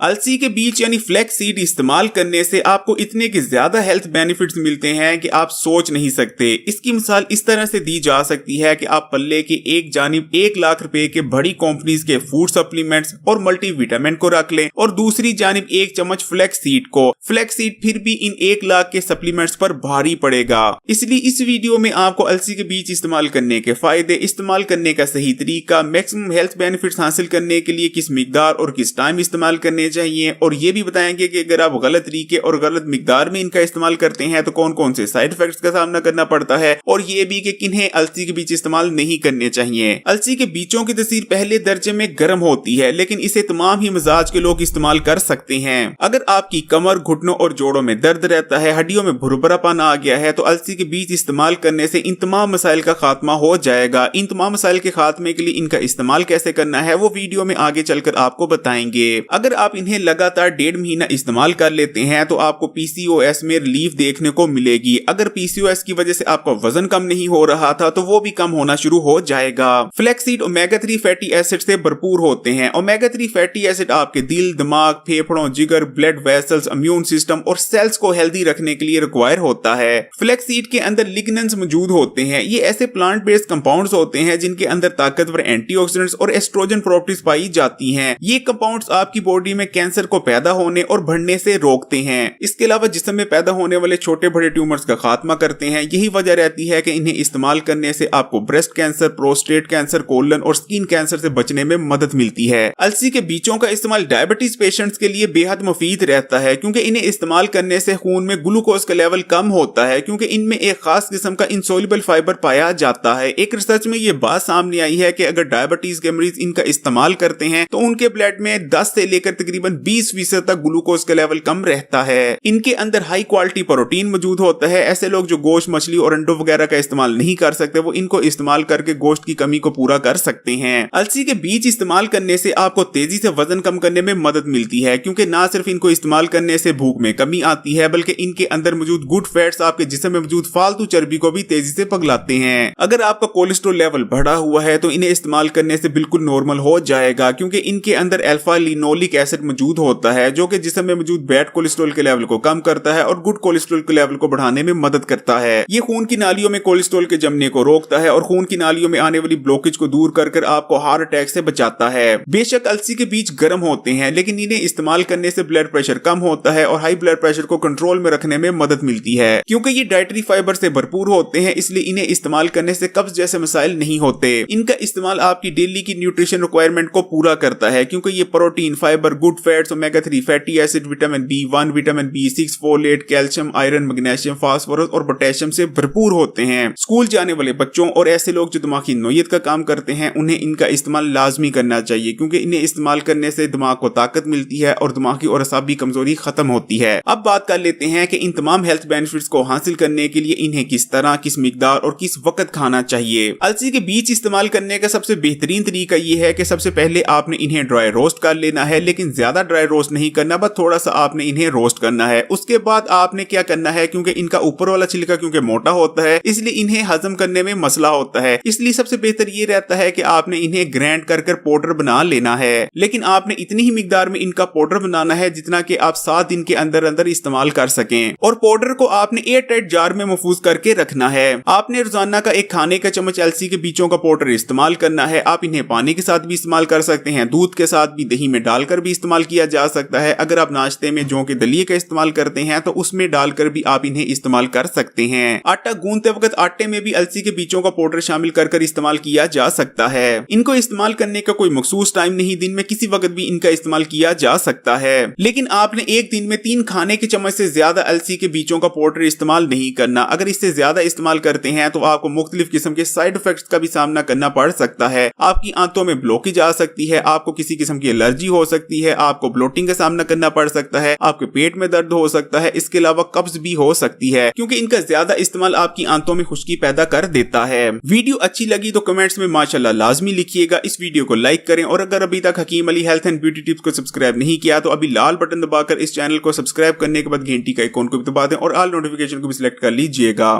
अलसी के बीज यानी फ्लैक्स सीड इस्तेमाल करने से आपको इतने के ज्यादा हेल्थ बेनिफिट्स मिलते हैं कि आप सोच नहीं सकते। इसकी मिसाल इस तरह से दी जा सकती है कि आप पल्ले के एक जानिब 1 लाख रुपए के बड़ी कंपनीज के फूड सप्लीमेंट्स और मल्टीविटामिन को रख लें और दूसरी जानिब 1 चम्मच फ्लैक्स सीड को। फ्लैक्स सीड फिर भी इन 1 लाख के सप्लीमेंट्स पर भारी पड़ेगा। इसलिए इस वीडियो में आपको अलसी के बीज इस्तेमाल करने के फायदे, इस्तेमाल करने का सही तरीका, मैक्सिमम हेल्थ बेनिफिट्स हासिल करने के लिए किस मिकदार और किस टाइम इस्तेमाल करने चाहिए, और ये भी बताएंगे कि अगर आप गलत तरीके और गलत मिकदार में इनका इस्तेमाल करते हैं तो कौन कौन से साइड इफेक्ट्स का सामना करना पड़ता है, और ये भी कि किन्हें अलसी के बीज इस्तेमाल नहीं करने चाहिए। अलसी के बीजों की तसीर पहले दर्जे में गर्म होती है, लेकिन इसे तमाम ही मिजाज के लोग इस्तेमाल कर सकते हैं। अगर आपकी कमर, घुटनों और जोड़ों में दर्द रहता है, हड्डियों में भुरभुरापन आ गया है, तो अलसी के बीज इस्तेमाल करने से इन तमाम मसाइल का खात्मा हो जाएगा। इन तमाम मसाइल के खात्मे के लिए इनका इस्तेमाल कैसे करना है वो वीडियो में आगे चलकर आपको बताएंगे। अगर आप इन्हें लगातार 1.5 महीना इस्तेमाल कर लेते हैं तो आपको पीसीओएस में रिलीफ देखने को मिलेगी। अगर पीसीओएस की वजह से आपका वजन कम नहीं हो रहा था तो वो भी कम होना शुरू हो जाएगा। फ्लैक्सीड ओमेगा 3 फैटी एसिड से भरपूर होते हैं। ओमेगा 3 फैटी एसिड आपके दिल, दिमाग, फेफड़ों, जिगर, ब्लड वेसल्स, इम्यून सिस्टम और सेल्स को हेल्दी रखने के लिए रिक्वायर होता है। फ्लैक्सीड के अंदर लिग्नेंस मौजूद होते हैं। ये ऐसे प्लांट बेस्ड कंपाउंड्स होते हैं जिनके अंदर ताकतवर एंटीऑक्सीडेंट्स और एस्ट्रोजन प्रॉपर्टीज पाई जाती हैं। ये कंपाउंड्स आपकी बॉडी में कैंसर को पैदा होने और बढ़ने से रोकते हैं। इसके अलावा जिस्म में पैदा होने वाले छोटे बड़े ट्यूमर्स का खात्मा करते हैं। यही वजह रहती है कि इन्हें इस्तेमाल करने से आपको breast cancer, prostate cancer, colon और स्किन कैंसर से बचने में मदद मिलती है। अलसी के बीजों का इस्तेमाल डायबिटीज पेशेंट्स के लिए बेहद मुफीद रहता है, क्योंकि इन्हें इस्तेमाल करने से खून में ग्लूकोज का लेवल कम होता है, क्योंकि इनमें एक खास किस्म का इंसोल्युबल फाइबर पाया जाता है। एक रिसर्च में ये बात सामने आई है कि अगर डायबिटीज के मरीज इनका इस्तेमाल करते हैं तो उनके ब्लड में 10 से लेकर तकरीबन 20% तक ग्लूकोज का लेवल कम रहता है। इनके अंदर हाई क्वालिटी प्रोटीन मौजूद होता है। ऐसे लोग जो गोश्त, मछली और अंडों वगैरह का इस्तेमाल नहीं कर सकते, वो इनको इस्तेमाल करके गोश्त की कमी को पूरा कर सकते हैं। अलसी के बीज इस्तेमाल करने से आपको तेजी से वजन कम करने में मदद मिलती है, क्योंकि ना सिर्फ इनको इस्तेमाल करने से भूख में कमी आती है, बल्कि इनके अंदर मौजूद गुड फैट्स आपके जिस्म में मौजूद फालतू चर्बी को भी तेजी से पिघलाते हैं। अगर आपका कोलेस्ट्रॉल लेवल बढ़ा हुआ है तो इन्हें इस्तेमाल करने से बिल्कुल नॉर्मल हो जाएगा, क्योंकि इनके अंदर अल्फा लिनोलिक एसिड मौजूद होता है जो कि जिस्म में मौजूद बैड कोलेस्ट्रॉल के लेवल को कम करता है और गुड कोलेस्ट्रॉल के लेवल को बढ़ाने में मदद करता है। ये खून की नालियों में कोलेस्ट्रॉल के जमने को रोकता है और खून की नालियों में आने वाली ब्लॉकेज को दूर कर आपको हार्ट अटैक से बचाता है। बेशक अलसी के बीज गर्म होते हैं, लेकिन इन्हें इस्तेमाल करने से ब्लड प्रेशर कम होता है और हाई ब्लड प्रेशर को कंट्रोल में रखने में मदद मिलती है। क्योंकि ये डाइटरी फाइबर से भरपूर होते हैं, इसलिए इन्हें इस्तेमाल करने से कब्ज जैसे मसाइल नहीं होते। इनका इस्तेमाल आपकी डेली की न्यूट्रिशन रिक्वायरमेंट को पूरा करता है, क्योंकि ये protein, fibre, good fats, omega 3 fatty acid, vitamin B1, vitamin B6, folate, calcium, iron, magnesium, phosphorus और पोटेशियम से भरपूर होते हैं। स्कूल जाने वाले बच्चों और ऐसे लोग जो दिमागी नोयत का काम करते हैं, उन्हें इनका इस्तेमाल लाजमी करना चाहिए, क्योंकि इन्हें इस्तेमाल करने से दिमाग को ताकत मिलती है और दिमागी और असाबी कमजोरी खत्म होती है। अब बात कर लेते हैं कि इन तमाम हेल्थ बेनिफिट्स को हासिल करने के लिए इन्हें किस तरह, किस मिकदार और किस वक्त खाना चाहिए। अलसी के बीज इस्तेमाल करने का सबसे बेहतरीन तरीका यह है कि सबसे पहले आपने इन्हें ड्राई रोस्ट कर लेना है, लेकिन ज्यादा ड्राई रोस्ट नहीं करना, बस थोड़ा सा आपने इन्हें रोस्ट करना है। उसके बाद आपने क्या करना है, क्योंकि इनका ऊपर वाला छिलका क्योंकि मोटा होता है, इसलिए इन्हें हजम करने में मसला होता है। इसलिए सबसे बेहतर ये रहता है कि आपने इन्हें ग्राइंड कर पाउडर बना लेना है, लेकिन आपने इतनी ही मिकदार में इनका पाउडर बनाना है जितना कि आप 7 दिन के अंदर अंदर इस्तेमाल कर सकें। और पाउडर को आपने एयर टाइट जार में महफूज करके रखना है। आपने रोजाना का 1 खाने का चम्मच अलसी के बीजों का पाउडर इस्तेमाल करना है। आप इन्हें पानी के साथ भी इस्तेमाल कर सकते हैं, दूध के साथ भी, दही में डालकर भी इस्तेमाल किया जा सकता है। अगर आप नाश्ते में जौ के दलिए का इस्तेमाल करते हैं तो उसमें डालकर भी आप इन्हें इस्तेमाल कर सकते हैं। आटा गूंदते वक्त आटे में भी अलसी के बीजों का पाउडर शामिल कर इस्तेमाल किया जा सकता है। इनको इस्तेमाल करने का कोई मखसूस टाइम नहीं, दिन में किसी वक्त भी इनका इस्तेमाल किया जा सकता है, लेकिन आपने एक दिन में 3 खाने के चम्मच से ज्यादा अलसी के बीजों का पाउडर इस्तेमाल नहीं करना। अगर इससे ज्यादा इस्तेमाल करते हैं तो आपको मुख्तलिफ किस्म के साइड इफेक्ट्स का भी सामना करना पड़ सकता है। आपकी आंतों में ब्लॉकेज आ सकती है, आपको किसी किस्म की एलर्जी हो सकती है, आपको ब्लोटिंग का सामना करना पड़ सकता है, आपके पेट में दर्द हो सकता है, इसके अलावा कब्ज भी हो सकती है, क्योंकि इनका ज्यादा इस्तेमाल आपकी आंतों में खुश्की पैदा कर देता है। वीडियो अच्छी लगी तो कमेंट्स में माशाल्लाह लाजमी लिखिएगा। इस वीडियो को लाइक करें और अगर अभी तक Hakim Ali health and beauty tips को सब्सक्राइब नहीं किया तो अभी लाल बटन दबाकर इस चैनल को सब्सक्राइब करने के बाद घंटी का आइकॉन को भी दबा दें और ऑल नोटिफिकेशन को भी सिलेक्ट कर लीजिएगा।